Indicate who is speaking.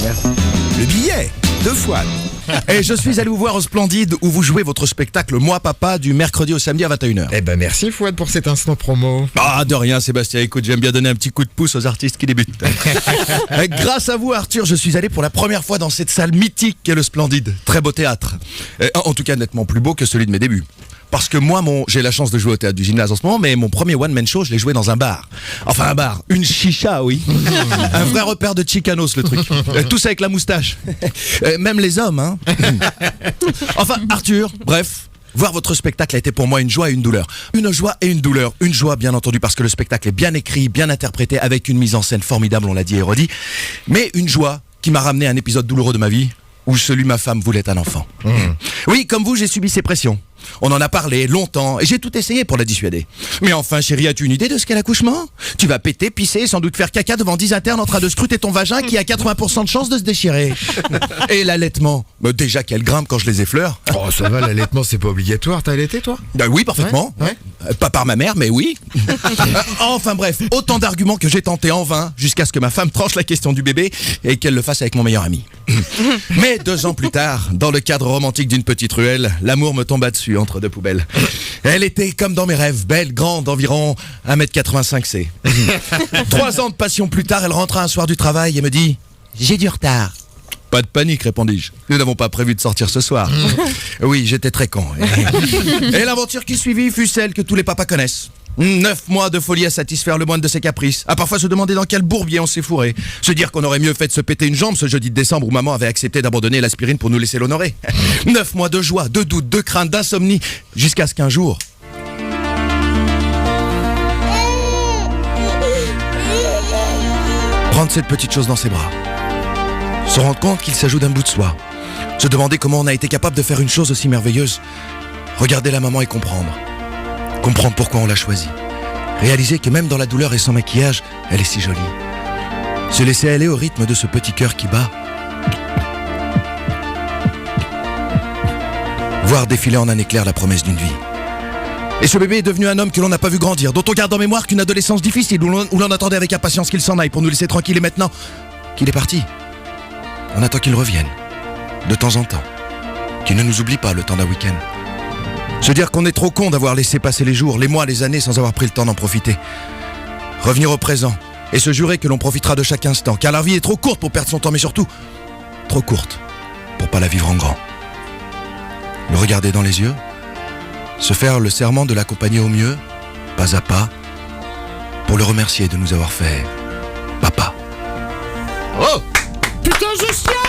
Speaker 1: Merci.
Speaker 2: Le billet, 2 fois. Et je suis allé vous voir au Splendide où vous jouez votre spectacle Moi Papa du mercredi au samedi à 21h.
Speaker 1: Eh ben merci Fouad pour cet instant promo.
Speaker 2: Ah, de rien Sébastien, écoute, j'aime bien donner un petit coup de pouce aux artistes qui débutent. Grâce à vous Arthur, je suis allé pour la première fois dans cette salle mythique qu'est le Splendide. Très beau théâtre. En tout cas nettement plus beau que celui de mes débuts. Parce que moi, j'ai la chance de jouer au théâtre du Gymnase en ce moment, mais mon premier one-man show, je l'ai joué dans un bar. Enfin, un bar. Une chicha, oui. Un vrai repère de Chicanos, le truc. Tous avec la moustache. Même les hommes, hein. Enfin, Arthur, bref. Voir votre spectacle a été pour moi une joie et une douleur. Une joie et une douleur. Une joie, bien entendu, parce que le spectacle est bien écrit, bien interprété, avec une mise en scène formidable, on l'a dit et redit. Mais une joie qui m'a ramené à un épisode douloureux de ma vie, où celui de ma femme voulait un enfant. Oui, comme vous, j'ai subi ces pressions. On en a parlé longtemps et j'ai tout essayé pour la dissuader. Mais enfin, chérie, as-tu une idée de ce qu'est l'accouchement ? Tu vas péter, pisser et sans doute faire caca devant 10 internes en train de scruter ton vagin qui a 80% de chance de se déchirer. Et l'allaitement, déjà qu'elle grimpe quand je les effleure.
Speaker 1: Oh ça va, l'allaitement c'est pas obligatoire, t'as allaité toi ?
Speaker 2: Oui, parfaitement.
Speaker 1: Ouais.
Speaker 2: Pas par ma mère, mais oui. Enfin bref, autant d'arguments que j'ai tenté en vain jusqu'à ce que ma femme tranche la question du bébé et qu'elle le fasse avec mon meilleur ami. Mais 2 ans plus tard, dans le cadre romantique d'une petite ruelle, l'amour me tomba dessus entre 2 poubelles. Elle était comme dans mes rêves, belle, grande, environ 1m85 3 ans de passion plus tard, elle rentra un soir du travail et me dit « J'ai du retard ». Pas de panique, répondis-je. Nous n'avons pas prévu de sortir ce soir. Oui, j'étais très con. Et l'aventure qui suivit fut celle que tous les papas connaissent. 9 mois de folie à satisfaire le moindre de ses caprices. À parfois se demander dans quel bourbier on s'est fourré. Se dire qu'on aurait mieux fait de se péter une jambe ce jeudi de décembre où maman avait accepté d'abandonner l'aspirine pour nous laisser l'honorer. 9 mois de joie, de doute, de crainte, d'insomnie. Jusqu'à ce qu'un jour... prendre cette petite chose dans ses bras. Se rendre compte qu'il s'ajoute d'un bout de soi. Se demander comment on a été capable de faire une chose aussi merveilleuse. Regarder la maman et comprendre. Comprendre pourquoi on l'a choisie. Réaliser que même dans la douleur et sans maquillage, elle est si jolie. Se laisser aller au rythme de ce petit cœur qui bat. Voir défiler en un éclair la promesse d'une vie. Et ce bébé est devenu un homme que l'on n'a pas vu grandir, dont on garde en mémoire qu'une adolescence difficile, où l'on attendait avec impatience qu'il s'en aille pour nous laisser tranquilles, et maintenant qu'il est parti. On attend qu'il revienne, de temps en temps, qu'il ne nous oublie pas le temps d'un week-end. Se dire qu'on est trop con d'avoir laissé passer les jours, les mois, les années sans avoir pris le temps d'en profiter. Revenir au présent et se jurer que l'on profitera de chaque instant, car la vie est trop courte pour perdre son temps, mais surtout, trop courte pour pas la vivre en grand. Le regarder dans les yeux, se faire le serment de l'accompagner au mieux, pas à pas, pour le remercier de nous avoir fait papa.
Speaker 1: Oh putain je chiale.